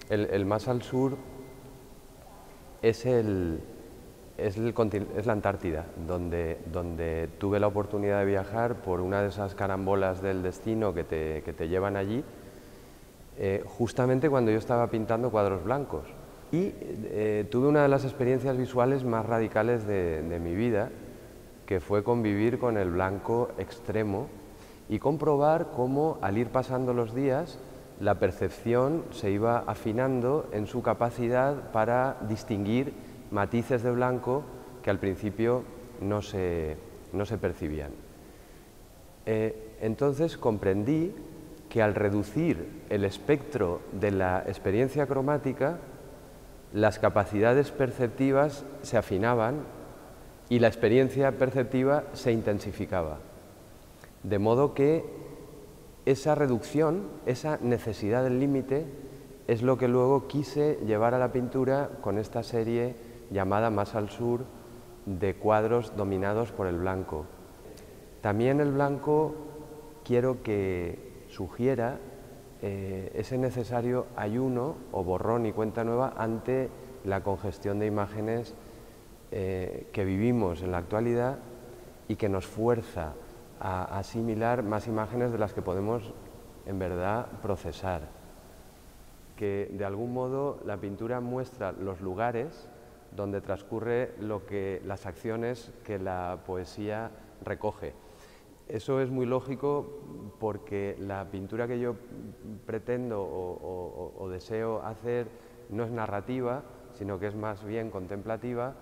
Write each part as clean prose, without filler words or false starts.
El más al sur es la Antártida, donde tuve la oportunidad de viajar por una de esas carambolas del destino que te llevan allí, justamente cuando yo estaba pintando cuadros blancos. Y tuve una de las experiencias visuales más radicales de mi vida, que fue convivir con el blanco extremo y comprobar cómo, al ir pasando los días, la percepción se iba afinando en su capacidad para distinguir matices de blanco que al principio no se percibían. Entonces comprendí que al reducir el espectro de la experiencia cromática, las capacidades perceptivas se afinaban y la experiencia perceptiva se intensificaba. De modo que esa reducción, esa necesidad del límite, es lo que luego quise llevar a la pintura con esta serie llamada Más al sur, de cuadros dominados por el blanco. También el blanco quiero que sugiera ese necesario ayuno o borrón y cuenta nueva ante la congestión de imágenes que vivimos en la actualidad y que nos fuerza a asimilar más imágenes de las que podemos en verdad procesar. Que de algún modo la pintura muestra los lugares donde transcurre las acciones que la poesía recoge. Eso es muy lógico porque la pintura que yo pretendo o deseo hacer no es narrativa, sino que es más bien contemplativa,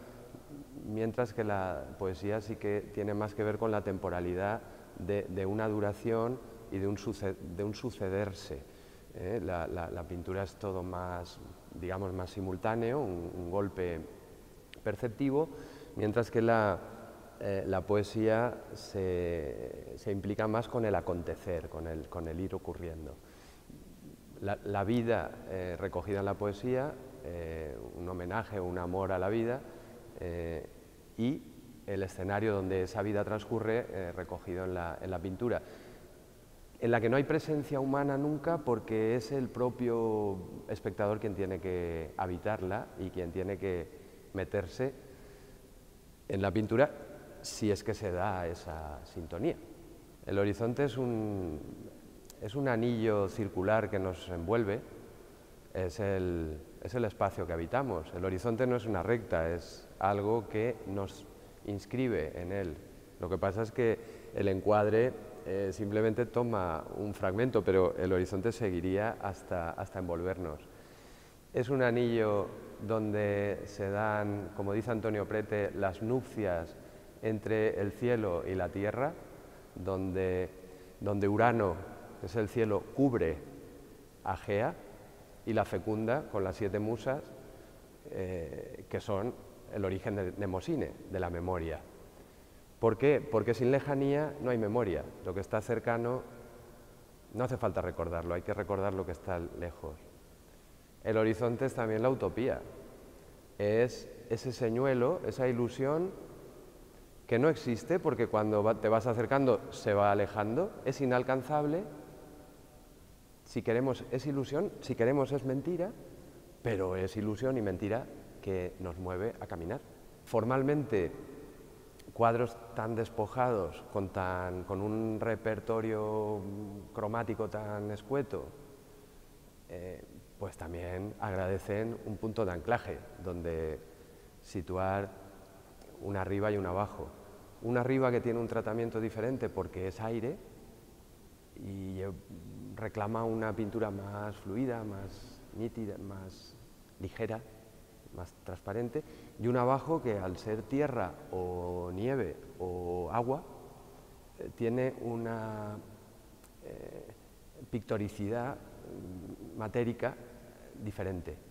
mientras que la poesía sí que tiene más que ver con la temporalidad de una duración y de un sucederse. La pintura es todo más, digamos, más simultáneo, un golpe perceptivo, mientras que la poesía se implica más con el acontecer, con el ir ocurriendo. La vida recogida en la poesía, un homenaje, un amor a la vida, y el escenario donde esa vida transcurre recogido en la pintura, en la que no hay presencia humana nunca porque es el propio espectador quien tiene que habitarla y quien tiene que meterse en la pintura si es que se da esa sintonía. El horizonte es un anillo circular que nos envuelve, es el espacio que habitamos. El horizonte no es una recta, es algo que nos inscribe en él. Lo que pasa es que el encuadre simplemente toma un fragmento, pero el horizonte seguiría hasta envolvernos. Es un anillo donde se dan, como dice Antonio Prete, las nupcias entre el cielo y la tierra, donde Urano, que es el cielo, cubre a Gea, y la fecunda con las 7 musas, que son el origen de Mnemosine, de la memoria. ¿Por qué? Porque sin lejanía no hay memoria. Lo que está cercano no hace falta recordarlo, hay que recordar lo que está lejos. El horizonte es también la utopía, es ese señuelo, esa ilusión que no existe porque cuando te vas acercando se va alejando, es inalcanzable. Si queremos es ilusión, si queremos es mentira, pero es ilusión y mentira que nos mueve a caminar. Formalmente, cuadros tan despojados, con un repertorio cromático tan escueto, pues también agradecen un punto de anclaje, donde situar un arriba y un abajo. Un arriba que tiene un tratamiento diferente porque es aire y reclama una pintura más fluida, más nítida, más ligera, más transparente, y un abajo que al ser tierra o nieve o agua tiene una pictoricidad matérica diferente.